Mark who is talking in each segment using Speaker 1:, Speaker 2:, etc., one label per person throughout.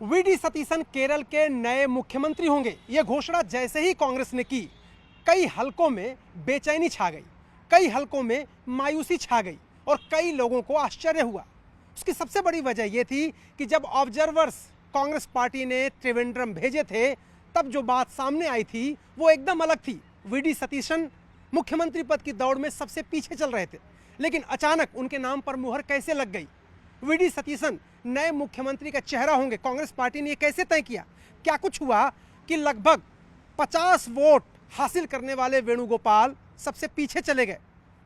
Speaker 1: VD Satheesan Kerala के नए मुख्यमंत्री होंगे। ये घोषणा जैसे ही कांग्रेस ने की, कई हलकों में बेचैनी छा गई, कई हलकों में मायूसी छा गई और कई लोगों को आश्चर्य हुआ। उसकी सबसे बड़ी वजह यह थी कि जब ऑब्जर्वर्स कांग्रेस पार्टी ने त्रिवेंद्रम भेजे थे, तब जो बात सामने आई थी वो एकदम अलग थी। वीडी सतीशन मुख्यमंत्री पद की दौड़ में सबसे पीछे चल रहे थे, लेकिन अचानक उनके नाम पर मुहर कैसे लग गई? वीडी सतीशन नए मुख्यमंत्री का चेहरा होंगे, कांग्रेस पार्टी ने यह कैसे तय किया? क्या कुछ हुआ कि लगभग 50 वोट हासिल करने वाले वेणुगोपाल सबसे पीछे चले गए।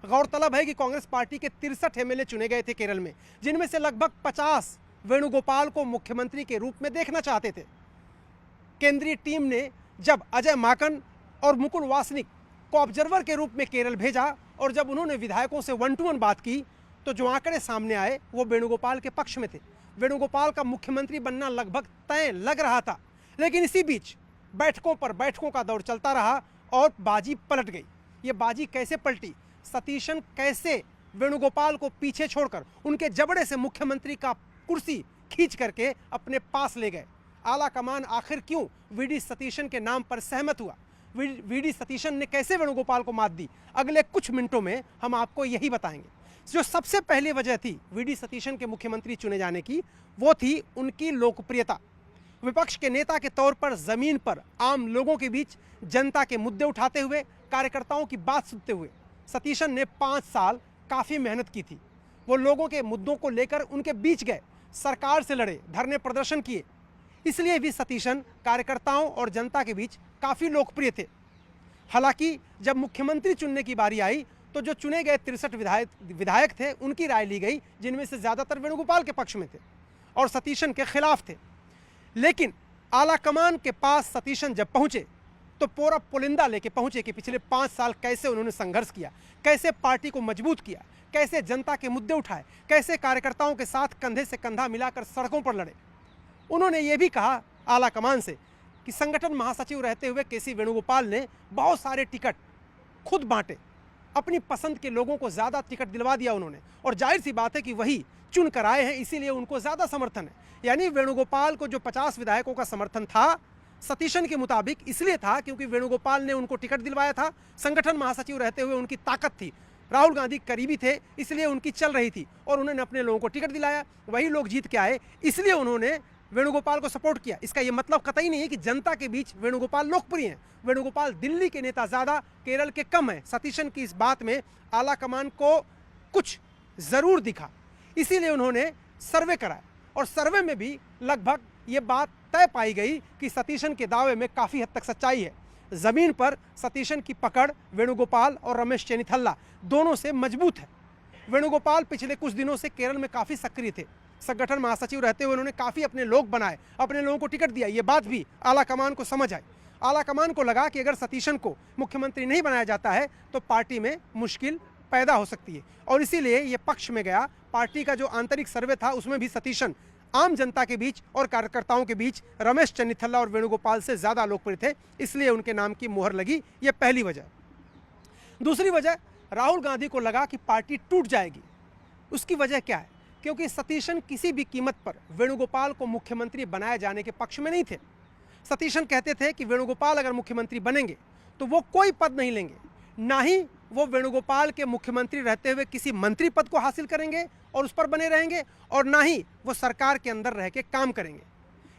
Speaker 1: गौरतलब है कि कांग्रेस पार्टी के 63 एमएलए चुने गए थे केरल में, जिनमें से लगभग 50 वेणुगोपाल को मुख्यमंत्री के रूप में देखना चाहते थे। केंद्रीय टीम ने जब अजय माकन और मुकुल वासनिक को ऑब्जर्वर के रूप में केरल भेजा और जब उन्होंने विधायकों से 1-to-1 बात की, तो जो आंकड़े सामने आए वो वेणुगोपाल के पक्ष में थे। वेणुगोपाल का मुख्यमंत्री बनना लगभग तय लग रहा था, लेकिन इसी बीच बैठकों का दौर चलता रहा और बाजी पलट गई। ये बाजी कैसे पलटी? सतीशन कैसे वेणुगोपाल को पीछे छोड़कर उनके जबड़े से मुख्यमंत्री का कुर्सी खींच करके अपने पास ले गए? आला कमान आखिर क्यों वीडी सतीशन के नाम पर सहमत हुआ? वीडी सतीशन ने कैसे वेणुगोपाल को मात दी? अगले कुछ मिनटों में हम आपको यही बताएंगे। जो सबसे पहली वजह थी वीडी सतीशन के मुख्यमंत्री चुने जाने की, वो थी उनकी लोकप्रियता। विपक्ष के नेता के तौर पर जमीन पर आम लोगों के बीच जनता के मुद्दे उठाते हुए, कार्यकर्ताओं की बात सुनते हुए सतीशन ने 5 साल काफ़ी मेहनत की थी। वो लोगों के मुद्दों को लेकर उनके बीच गए, सरकार से लड़े, धरने प्रदर्शन किए। इसलिए भी सतीशन कार्यकर्ताओं और जनता के बीच काफ़ी लोकप्रिय थे। हालांकि जब मुख्यमंत्री चुनने की बारी आई, तो जो चुने गए 63 विधायक थे, उनकी राय ली गई, जिनमें से ज़्यादातर वेणुगोपाल के पक्ष में थे और सतीशन के खिलाफ थे। लेकिन आला कमान के पास सतीशन जब पहुंचे, तो पूरा पुलिंदा लेके पहुंचे कि पिछले 5 साल कैसे उन्होंने संघर्ष किया, कैसे पार्टी को मजबूत किया, कैसे जनता के मुद्दे उठाए, कैसे कार्यकर्ताओं के साथ कंधे से कंधा मिलाकर सड़कों पर लड़े। उन्होंने ये भी कहा आला कमान से कि संगठन महासचिव रहते हुए केसी वेणुगोपाल ने बहुत सारे टिकट खुद बांटे, अपनी पसंद के लोगों को ज़्यादा टिकट दिलवा दिया उन्होंने, और जाहिर सी बात है कि वही चुन कर आए हैं, इसीलिए उनको ज़्यादा समर्थन है। यानी वेणुगोपाल को जो 50 विधायकों का समर्थन था, सतीशन के मुताबिक इसलिए था क्योंकि वेणुगोपाल ने उनको टिकट दिलवाया था, संगठन महासचिव रहते हुए उनकी ताकत थी, राहुल गांधी करीबी थे, इसलिए उनकी चल रही थी और उन्होंने अपने लोगों को टिकट दिलाया। वही लोग जीत के आए, इसलिए उन्होंने वेणुगोपाल को सपोर्ट किया। इसका यह मतलब कतई नहीं है कि जनता के बीच वेणुगोपाल लोकप्रिय हैं। वेणुगोपाल दिल्ली के नेता ज़्यादा, केरल के कम हैं। सतीशन की इस बात में आला कमान को कुछ ज़रूर दिखा, इसीलिए उन्होंने सर्वे कराया और सर्वे में भी लगभग ये बात तय पाई गई कि सतीशन के दावे में काफ़ी हद तक सच्चाई है। ज़मीन पर सतीशन की पकड़ वेणुगोपाल और रमेश चेन्निथल्ला दोनों से मजबूत है। वेणुगोपाल पिछले कुछ दिनों से केरल में काफ़ी सक्रिय थे, संगठन महासचिव रहते हुए उन्होंने काफ़ी अपने लोग बनाए, अपने लोगों को टिकट दिया। ये बात भी आला कमान को समझ आई। आला कमान को लगा कि अगर सतीशन को मुख्यमंत्री नहीं बनाया जाता है तो पार्टी में मुश्किल पैदा हो सकती है, और इसीलिए ये पक्ष में गया। पार्टी का जो आंतरिक सर्वे था उसमें भी सतीशन आम जनता के बीच और कार्यकर्ताओं के बीच रमेश चेन्निथल्ला और वेणुगोपाल से ज़्यादा लोकप्रिय थे, इसलिए उनके नाम की मुहर लगी। ये पहली वजह। दूसरी वजह, राहुल गांधी को लगा कि पार्टी टूट जाएगी। उसकी वजह क्या है? क्योंकि सतीशन किसी भी कीमत पर वेणुगोपाल को मुख्यमंत्री बनाए जाने के पक्ष में नहीं थे। सतीशन कहते थे कि वेणुगोपाल अगर मुख्यमंत्री बनेंगे तो वो कोई पद नहीं लेंगे, ना ही वो वेणुगोपाल के मुख्यमंत्री रहते हुए किसी मंत्री पद को हासिल करेंगे और उस पर बने रहेंगे, और ना ही वो सरकार के अंदर रह के काम करेंगे।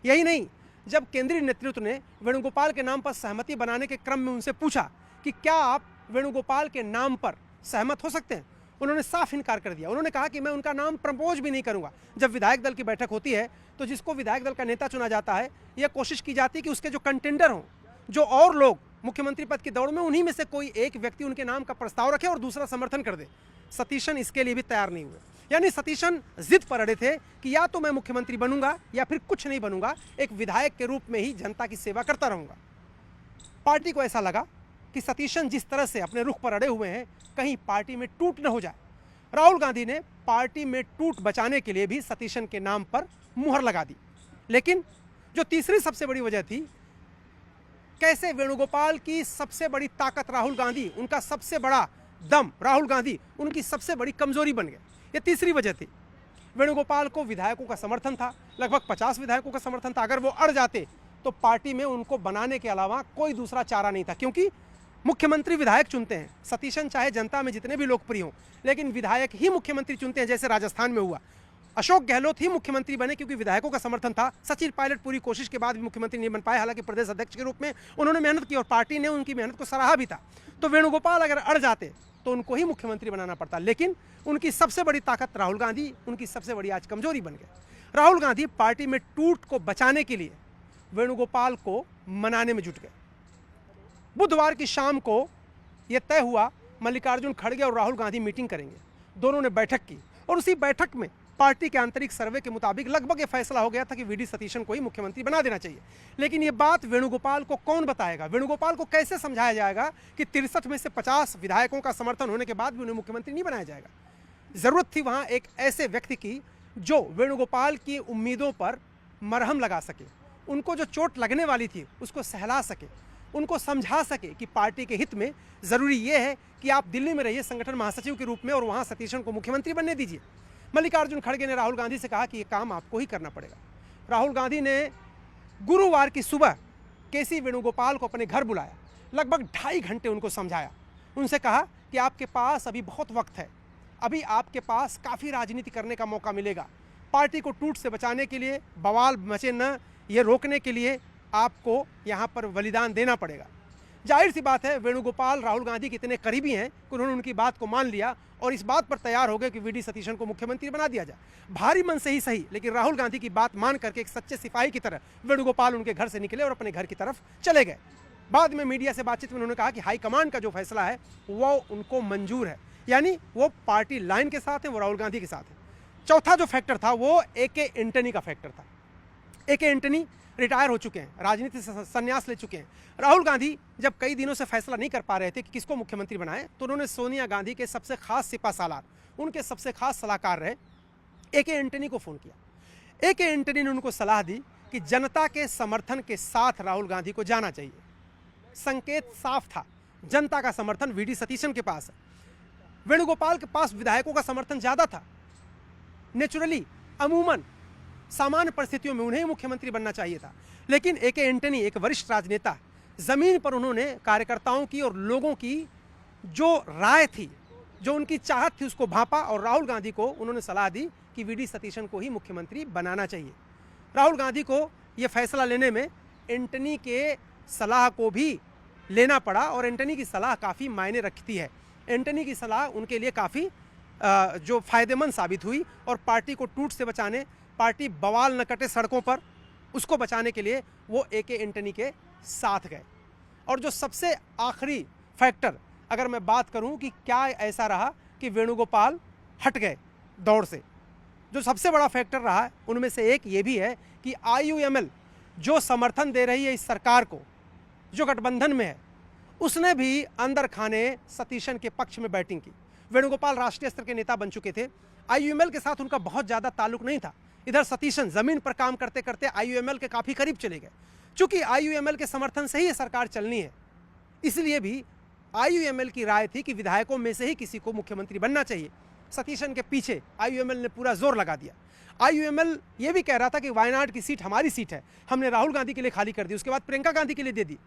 Speaker 1: यही नहीं, जब केंद्रीय नेतृत्व ने वेणुगोपाल के नाम पर सहमति बनाने के क्रम में उनसे पूछा कि क्या आप वेणुगोपाल के नाम पर सहमत हो सकते हैं, उन्होंने साफ इनकार कर दिया। उन्होंने कहा कि मैं उनका नाम प्रपोज भी नहीं करूंगा। जब विधायक दल की बैठक होती है तो जिसको विधायक दल का नेता चुना जाता है, यह कोशिश की जाती है कि उसके जो कंटेंडर हों, जो और लोग मुख्यमंत्री पद की दौड़ में, उन्हीं में से कोई एक व्यक्ति उनके नाम का प्रस्ताव रखे और दूसरा समर्थन कर दे। सतीशन इसके लिए भी तैयार नहीं हुए। यानी सतीशन जिद पर अड़े थे कि या तो मैं मुख्यमंत्री बनूंगा या फिर कुछ नहीं बनूंगा, एक विधायक के रूप में ही जनता की सेवा करता रहूंगा। पार्टी को ऐसा लगा कि सतीशन जिस तरह से अपने रुख पर अड़े हुए हैं, कहीं पार्टी में टूट न हो जाए। राहुल गांधी ने पार्टी में टूट बचाने के लिए भी सतीशन के नाम पर मुहर लगा दी। लेकिन जो तीसरी सबसे बड़ी वजह थी, कैसे वेणुगोपाल की सबसे बड़ी ताकत राहुल गांधी, उनका सबसे बड़ा दम राहुल गांधी, उनकी सबसे बड़ी कमजोरी बन गए। ये तीसरी वजह थी। वेणुगोपाल को विधायकों का समर्थन था, लगभग 50 विधायकों का समर्थन था। अगर वो अड़ जाते तो पार्टी में उनको बनाने के अलावा कोई दूसरा चारा नहीं था, क्योंकि मुख्यमंत्री विधायक चुनते हैं। सतीशन चाहे जनता में जितने भी लोकप्रिय हों, लेकिन विधायक ही मुख्यमंत्री चुनते हैं। जैसे राजस्थान में हुआ, अशोक गहलोत ही मुख्यमंत्री बने क्योंकि विधायकों का समर्थन था। सचिन पायलट पूरी कोशिश के बाद भी मुख्यमंत्री नहीं बन पाए, हालांकि प्रदेश अध्यक्ष के रूप में उन्होंने मेहनत की और पार्टी ने उनकी मेहनत को सराहा भी था। तो वेणुगोपाल अगर अड़ जाते तो उनको ही मुख्यमंत्री बनाना पड़ता, लेकिन उनकी सबसे बड़ी ताकत राहुल गांधी, उनकी सबसे बड़ी आज कमजोरी बन गए। राहुल गांधी पार्टी में टूट को बचाने के लिए वेणुगोपाल को मनाने में जुट गए। बुधवार की शाम को यह तय हुआ मल्लिकार्जुन खड़गे और राहुल गांधी मीटिंग करेंगे। दोनों ने बैठक की और उसी बैठक में पार्टी के आंतरिक सर्वे के मुताबिक लगभग ये फैसला हो गया था कि वीडी सतीशन को ही मुख्यमंत्री बना देना चाहिए। लेकिन ये बात वेणुगोपाल को कौन बताएगा? वेणुगोपाल को कैसे समझाया जाएगा कि 63 में से 50 विधायकों का समर्थन होने के बाद भी उन्हें मुख्यमंत्री नहीं बनाया जाएगा? जरूरत थी वहां एक ऐसे व्यक्ति की जो वेणुगोपाल की उम्मीदों पर मरहम लगा सके, उनको जो चोट लगने वाली थी उसको सहला सके, उनको समझा सके कि पार्टी के हित में जरूरी यह है कि आप दिल्ली में रहिए संगठन महासचिव के रूप में और वहां सतीशन को मुख्यमंत्री बनने दीजिए। मल्लिकार्जुन खड़गे ने राहुल गांधी से कहा कि यह काम आपको ही करना पड़ेगा। राहुल गांधी ने गुरुवार की सुबह केसी वेणुगोपाल को अपने घर बुलाया, लगभग 2.5 घंटे उनको समझाया। उनसे कहा कि आपके पास अभी बहुत वक्त है, अभी आपके पास काफ़ी राजनीति करने का मौका मिलेगा। पार्टी को टूट से बचाने के लिए, बवाल मचे न ये रोकने के लिए आपको यहाँ पर बलिदान देना पड़ेगा। जाहिर सी बात है वेणुगोपाल राहुल गांधी के इतने करीबी हैं कि उन्होंने उनकी बात को मान लिया और इस बात पर तैयार हो गए कि वीडी सतीशन को मुख्यमंत्री बना दिया जाए। भारी मन से ही सही, लेकिन राहुल गांधी की बात मान करके एक सच्चे सिपाही की तरह वेणुगोपाल उनके घर से निकले और अपने घर की तरफ चले गए। बाद में मीडिया से बातचीत में उन्होंने कहा कि हाईकमान का जो फैसला है वो उनको मंजूर है, यानी वो पार्टी लाइन के साथ है, वो राहुल गांधी के साथ है। चौथा जो फैक्टर था वो ए.के. एंटनी का फैक्टर था। ए.के. एंटनी रिटायर हो चुके हैं, राजनीति से संन्यास ले चुके हैं। राहुल गांधी जब कई दिनों से फैसला नहीं कर पा रहे थे कि किसको मुख्यमंत्री बनाएं, तो उन्होंने सोनिया गांधी के सबसे खास सिपा सालार, उनके सबसे खास सलाहकार रहे ए.के. एंटनी को फ़ोन किया। ए.के. एंटनी ने उनको सलाह दी कि जनता के समर्थन के साथ राहुल गांधी को जाना चाहिए। संकेत साफ था, जनता का समर्थन वीडी सतीशन के पास है। वेणुगोपाल के पास विधायकों का समर्थन ज़्यादा था। नेचुरली, अमूमन सामान्य परिस्थितियों में उन्हें मुख्यमंत्री बनना चाहिए था, लेकिन ए.के. एंटनी एक वरिष्ठ राजनेता, जमीन पर उन्होंने कार्यकर्ताओं की और लोगों की जो राय थी, जो उनकी चाहत थी, उसको भांपा और राहुल गांधी को उन्होंने सलाह दी कि वीडी सतीशन को ही मुख्यमंत्री बनाना चाहिए। राहुल गांधी को यह फैसला लेने में एंटनी के सलाह को भी लेना पड़ा और एंटनी की सलाह काफ़ी मायने रखती है। एंटनी की सलाह उनके लिए काफ़ी जो फ़ायदेमंद साबित हुई और पार्टी को टूट से बचाने, पार्टी बवाल न कटे सड़कों पर, उसको बचाने के लिए वो ए.के. एंटनी के साथ गए। और जो सबसे आखिरी फैक्टर, अगर मैं बात करूं कि क्या ऐसा रहा कि वेणुगोपाल हट गए दौड़ से, जो सबसे बड़ा फैक्टर रहा उनमें से एक ये भी है कि IUML जो समर्थन दे रही है इस सरकार को, जो गठबंधन में है, उसने भी अंदर खाने सतीशन के पक्ष में बैटिंग की। वेणुगोपाल राष्ट्रीय स्तर के नेता बन चुके थे, IUML के साथ उनका बहुत ज़्यादा ताल्लुक नहीं था। इधर सतीशन ज़मीन पर काम करते करते IUML के काफ़ी करीब चले गए। चूँकि IUML के समर्थन से ही ये सरकार चलनी है, इसलिए भी IUML की राय थी कि विधायकों में से ही किसी को मुख्यमंत्री बनना चाहिए। सतीशन के पीछे IUML ने पूरा जोर लगा दिया। IUML ये भी कह रहा था कि वायनाड की सीट हमारी सीट है, हमने राहुल गांधी के लिए खाली कर दी, उसके बाद प्रियंका गांधी के लिए दे दी,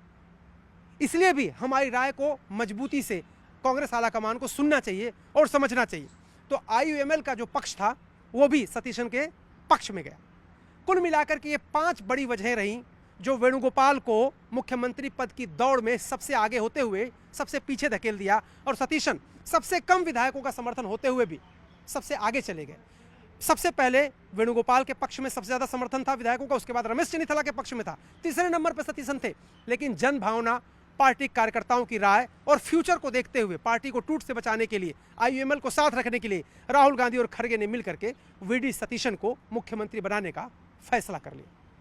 Speaker 1: इसलिए भी हमारी राय को मजबूती से कांग्रेस आलाकमान को सुनना चाहिए और समझना चाहिए। तो IUML का जो पक्ष था वो भी सतीशन के पक्ष में गया। कुल मिलाकर के ये 5 बड़ी वजहें रहीं जो वेणुगोपाल को मुख्यमंत्री पद की दौड़ में सबसे आगे होते हुए सबसे पीछे धकेल दिया और सतीशन सबसे कम विधायकों का समर्थन होते हुए भी सबसे आगे चले गए। सबसे पहले वेणुगोपाल के पक्ष में सबसे ज़्यादा समर्थन था विधायकों का, उसके बाद रमेश चन्नीथला के पक्ष में था, तीसरे नंबर पर सतीशन थे। लेकिन जन भावना, पार्टी कार्यकर्ताओं की राय और फ्यूचर को देखते हुए, पार्टी को टूट से बचाने के लिए, IUML को साथ रखने के लिए राहुल गांधी और खड़गे ने मिलकर के वीडी सतीशन को मुख्यमंत्री बनाने का फैसला कर लिया।